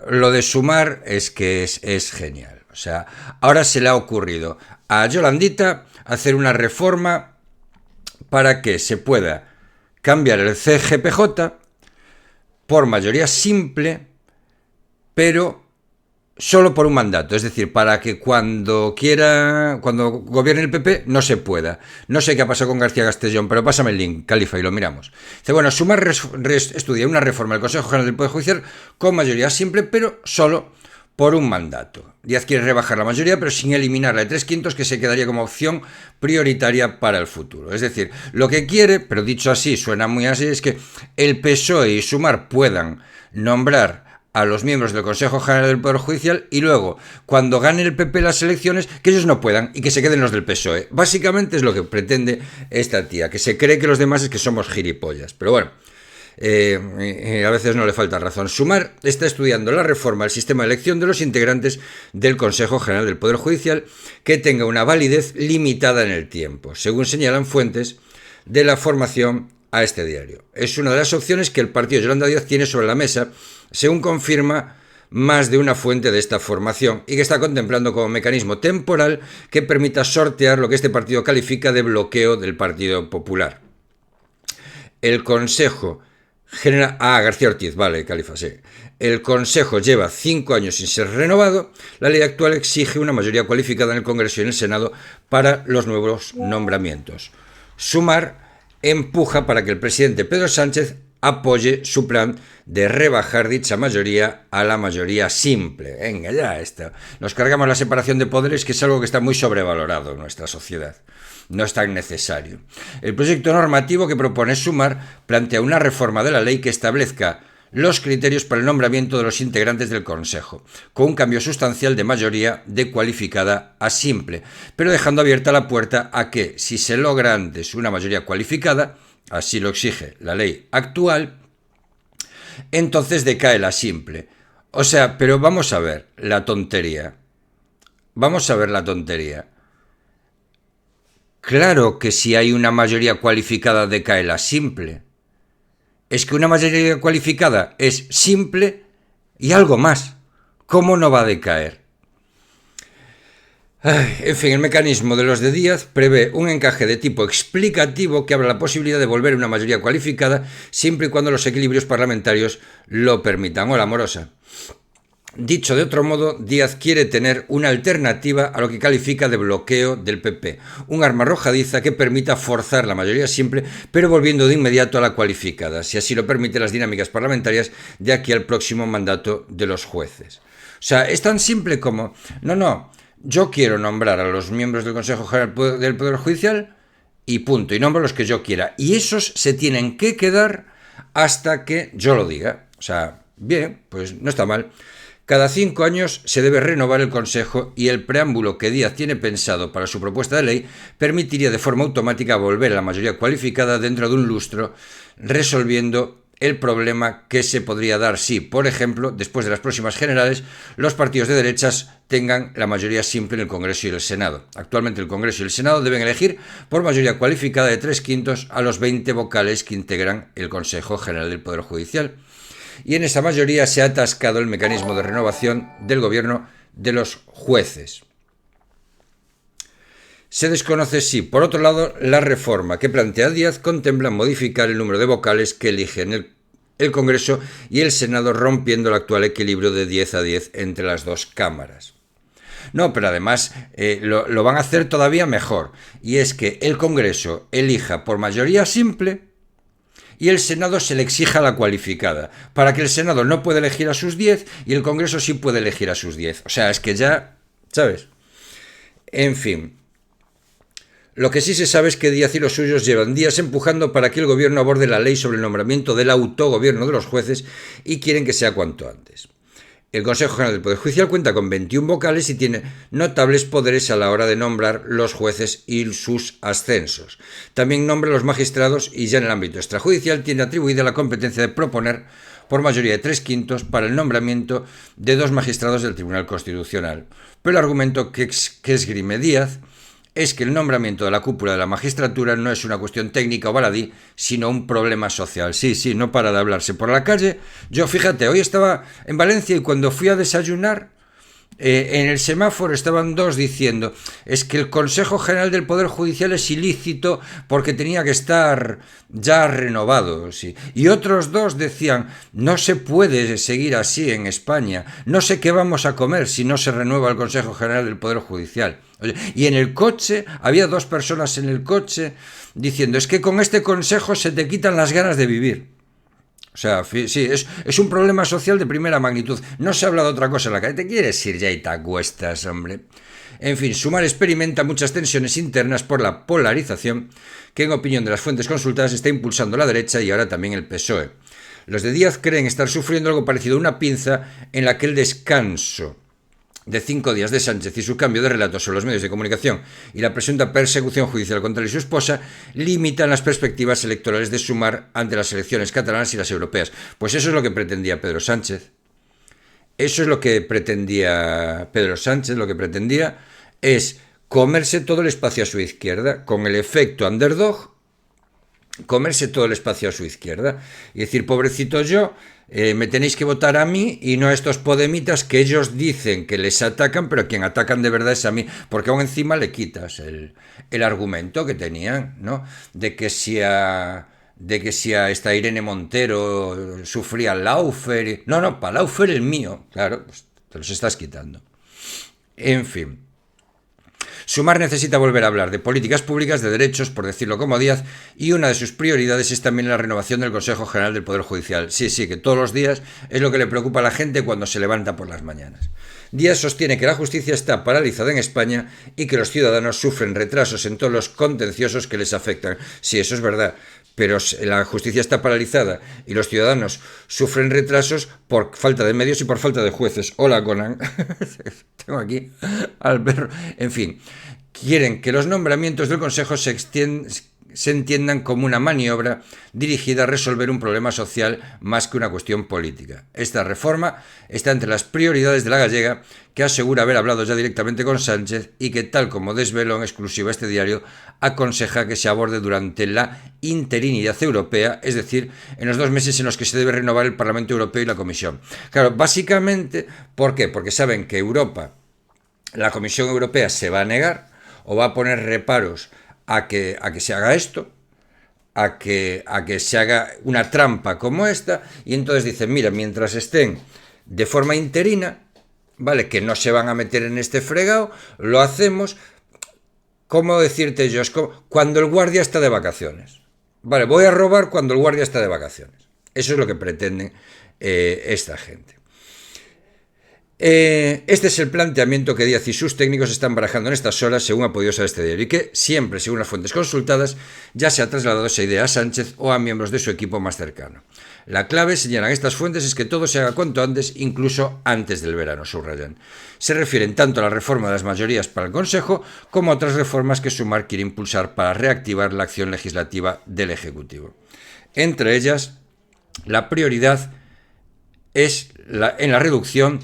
lo de Sumar es que es genial. O sea, ahora se le ha ocurrido a Yolandita hacer una reforma para que se pueda cambiar el CGPJ por mayoría simple, pero solo por un mandato, es decir, para que cuando gobierne el PP, no se pueda. No sé qué ha pasado con García Castellón, pero pásame el link, Califa, y lo miramos. Dice, bueno, Sumar estudia una reforma del Consejo General del Poder Judicial con mayoría simple, pero solo por un mandato. Díaz quiere rebajar la mayoría, pero sin eliminar la de 3/5, que se quedaría como opción prioritaria para el futuro. Es decir, lo que quiere, pero dicho así, suena muy así, es que el PSOE y Sumar puedan nombrar a los miembros del Consejo General del Poder Judicial y luego, cuando gane el PP las elecciones, que ellos no puedan y que se queden los del PSOE. Básicamente es lo que pretende esta tía, que se cree que los demás es que somos gilipollas. Pero bueno, a veces no le falta razón. Sumar está estudiando la reforma del sistema de elección de los integrantes del Consejo General del Poder Judicial que tenga una validez limitada en el tiempo, según señalan fuentes de la formación a este diario. Es una de las opciones que el partido de Yolanda Díaz tiene sobre la mesa, según confirma más de una fuente de esta formación, y que está contemplando como mecanismo temporal que permita sortear lo que este partido califica de bloqueo del Partido Popular. El Consejo General... García Ortiz, vale, Califa, sí. El Consejo lleva 5 años sin ser renovado. La ley actual exige una mayoría cualificada en el Congreso y en el Senado para los nuevos nombramientos. Sumar empuja para que el presidente Pedro Sánchez apoye su plan de rebajar dicha mayoría a la mayoría simple. Venga, ya esto. Nos cargamos la separación de poderes, que es algo que está muy sobrevalorado en nuestra sociedad. No es tan necesario. El proyecto normativo que propone Sumar plantea una reforma de la ley que establezca los criterios para el nombramiento de los integrantes del Consejo, con un cambio sustancial de mayoría de cualificada a simple, pero dejando abierta la puerta a que, si se logra antes una mayoría cualificada, así lo exige la ley actual, entonces decae la simple. O sea, pero vamos a ver la tontería. Vamos a ver la tontería. Claro que si hay una mayoría cualificada decae la simple. Es que una mayoría cualificada es simple y algo más. ¿Cómo no va a decaer? En fin, el mecanismo de los de Díaz prevé un encaje de tipo explicativo que abre la posibilidad de volver una mayoría cualificada siempre y cuando los equilibrios parlamentarios lo permitan. Hola, amorosa. Dicho de otro modo, Díaz quiere tener una alternativa a lo que califica de bloqueo del PP, un arma arrojadiza que permita forzar la mayoría simple, pero volviendo de inmediato a la cualificada, si así lo permiten las dinámicas parlamentarias de aquí al próximo mandato de los jueces. O sea, es tan simple como, yo quiero nombrar a los miembros del Consejo General del Poder Judicial y punto, y nombro los que yo quiera, y esos se tienen que quedar hasta que yo lo diga. O sea, bien, pues no está mal. Cada 5 años se debe renovar el Consejo y el preámbulo que Díaz tiene pensado para su propuesta de ley permitiría de forma automática volver a la mayoría cualificada dentro de un lustro, resolviendo el problema que se podría dar si, por ejemplo, después de las próximas generales, los partidos de derechas tengan la mayoría simple en el Congreso y el Senado. Actualmente el Congreso y el Senado deben elegir por mayoría cualificada de 3/5 a los 20 vocales que integran el Consejo General del Poder Judicial. Y en esa mayoría se ha atascado el mecanismo de renovación del gobierno de los jueces. Se desconoce si, por otro lado, la reforma que plantea Díaz contempla modificar el número de vocales que eligen el Congreso y el Senado, rompiendo el actual equilibrio de 10-10 entre las dos cámaras. No, pero además lo van a hacer todavía mejor, y es que el Congreso elija por mayoría simple y el Senado se le exija la cualificada, para que el Senado no pueda elegir a sus 10 y el Congreso sí puede elegir a sus 10. O sea, es que ya, ¿sabes? En fin. Lo que sí se sabe es que Díaz y los suyos llevan días empujando para que el gobierno aborde la ley sobre el nombramiento del autogobierno de los jueces y quieren que sea cuanto antes. El Consejo General del Poder Judicial cuenta con 21 vocales y tiene notables poderes a la hora de nombrar los jueces y sus ascensos. También nombra a los magistrados y ya en el ámbito extrajudicial tiene atribuida la competencia de proponer por mayoría de 3/5 para el nombramiento de 2 magistrados del Tribunal Constitucional. Pero el argumento que esgrime Díaz es que el nombramiento de la cúpula de la magistratura no es una cuestión técnica o baladí, sino un problema social. Sí, no para de hablarse por la calle. Yo, fíjate, hoy estaba en Valencia y cuando fui a desayunar, en el semáforo estaban dos diciendo es que el Consejo General del Poder Judicial es ilícito porque tenía que estar ya renovado, sí. Y otros dos decían no se puede seguir así en España, no sé qué vamos a comer si no se renueva el Consejo General del Poder Judicial. Y en el coche, había dos personas en el coche diciendo es que con este consejo se te quitan las ganas de vivir. O sea, sí, es un problema social de primera magnitud. No se habla de otra cosa en la calle. ¿Te quieres ir ya y te acuestas, hombre? En fin, Sumar experimenta muchas tensiones internas por la polarización que, en opinión de las fuentes consultadas, está impulsando la derecha y ahora también el PSOE. Los de Díaz creen estar sufriendo algo parecido a una pinza en la que el descanso de 5 días de Sánchez y su cambio de relato sobre los medios de comunicación y la presunta persecución judicial contra él y su esposa limitan las perspectivas electorales de Sumar ante las elecciones catalanas y las europeas. Pues eso es lo que pretendía Pedro Sánchez. Eso es lo que pretendía Pedro Sánchez. Lo que pretendía es comerse todo el espacio a su izquierda, con el efecto underdog, comerse todo el espacio a su izquierda y decir, pobrecito yo, me tenéis que votar a mí y no a estos podemitas que ellos dicen que les atacan, pero quien atacan de verdad es a mí, porque aún encima le quitas el argumento que tenían, ¿no? De que si a esta Irene Montero sufría Laufer. No, para Laufer el mío, claro, pues te los estás quitando. En fin. Sumar necesita volver a hablar de políticas públicas, de derechos, por decirlo como Díaz, y una de sus prioridades es también la renovación del Consejo General del Poder Judicial. Sí, que todos los días es lo que le preocupa a la gente cuando se levanta por las mañanas. Díaz sostiene que la justicia está paralizada en España y que los ciudadanos sufren retrasos en todos los contenciosos que les afectan. Sí, eso es verdad, pero la justicia está paralizada y los ciudadanos sufren retrasos por falta de medios y por falta de jueces. Hola, Conan. Tengo aquí al perro. En fin, quieren que los nombramientos del Consejo se entiendan como una maniobra dirigida a resolver un problema social más que una cuestión política. Esta reforma está entre las prioridades de la gallega, que asegura haber hablado ya directamente con Sánchez y que, tal como desveló en exclusiva este diario, aconseja que se aborde durante la interinidad europea, es decir, en los 2 meses en los que se debe renovar el Parlamento Europeo y la Comisión. Claro, básicamente, ¿por qué? Porque saben que la Comisión Europea se va a negar o va a poner reparos a que se haga esto, a que se haga una trampa como esta, y entonces dicen, mira, mientras estén de forma interina, ¿vale? Que no se van a meter en este fregado, lo hacemos, ¿cómo decirte yo? Es como cuando el guardia está de vacaciones. Vale, voy a robar cuando el guardia está de vacaciones. Eso es lo que pretenden esta gente. Este es el planteamiento que Díaz y sus técnicos están barajando en estas horas, según ha podido saber este diario, y que siempre, según las fuentes consultadas, ya se ha trasladado esa idea a Sánchez o a miembros de su equipo más cercano. La clave, señalan estas fuentes, es que todo se haga cuanto antes, incluso antes del verano, subrayan. Se refieren tanto a la reforma de las mayorías para el Consejo como a otras reformas que Sumar quiere impulsar para reactivar la acción legislativa del Ejecutivo. Entre ellas, la prioridad es la reducción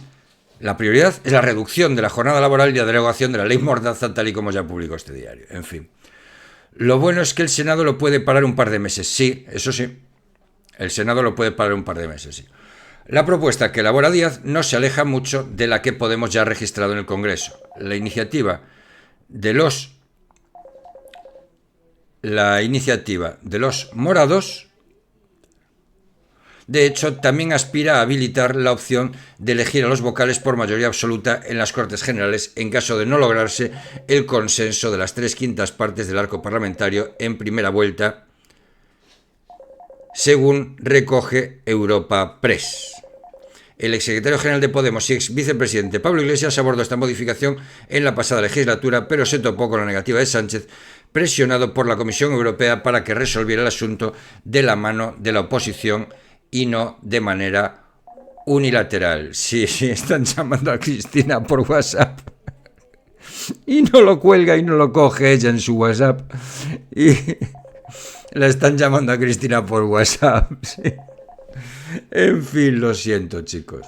de la jornada laboral y la derogación de la ley Mordaza, tal y como ya publicó este diario. En fin. Lo bueno es que el Senado lo puede parar un par de meses. Sí, eso sí. El Senado lo puede parar un par de meses, sí. La propuesta que elabora Díaz no se aleja mucho de la que Podemos ya ha registrado en el Congreso. La iniciativa de los morados, de hecho, también aspira a habilitar la opción de elegir a los vocales por mayoría absoluta en las Cortes Generales en caso de no lograrse el consenso de las 3/5 partes del arco parlamentario en primera vuelta, según recoge Europa Press. El exsecretario general de Podemos y ex vicepresidente Pablo Iglesias abordó esta modificación en la pasada legislatura, pero se topó con la negativa de Sánchez, presionado por la Comisión Europea para que resolviera el asunto de la mano de la oposición y no de manera unilateral. Sí, están llamando a Cristina por WhatsApp y no lo cuelga y no lo coge ella en su WhatsApp y la están llamando a Cristina por WhatsApp. Sí. En fin, lo siento, chicos.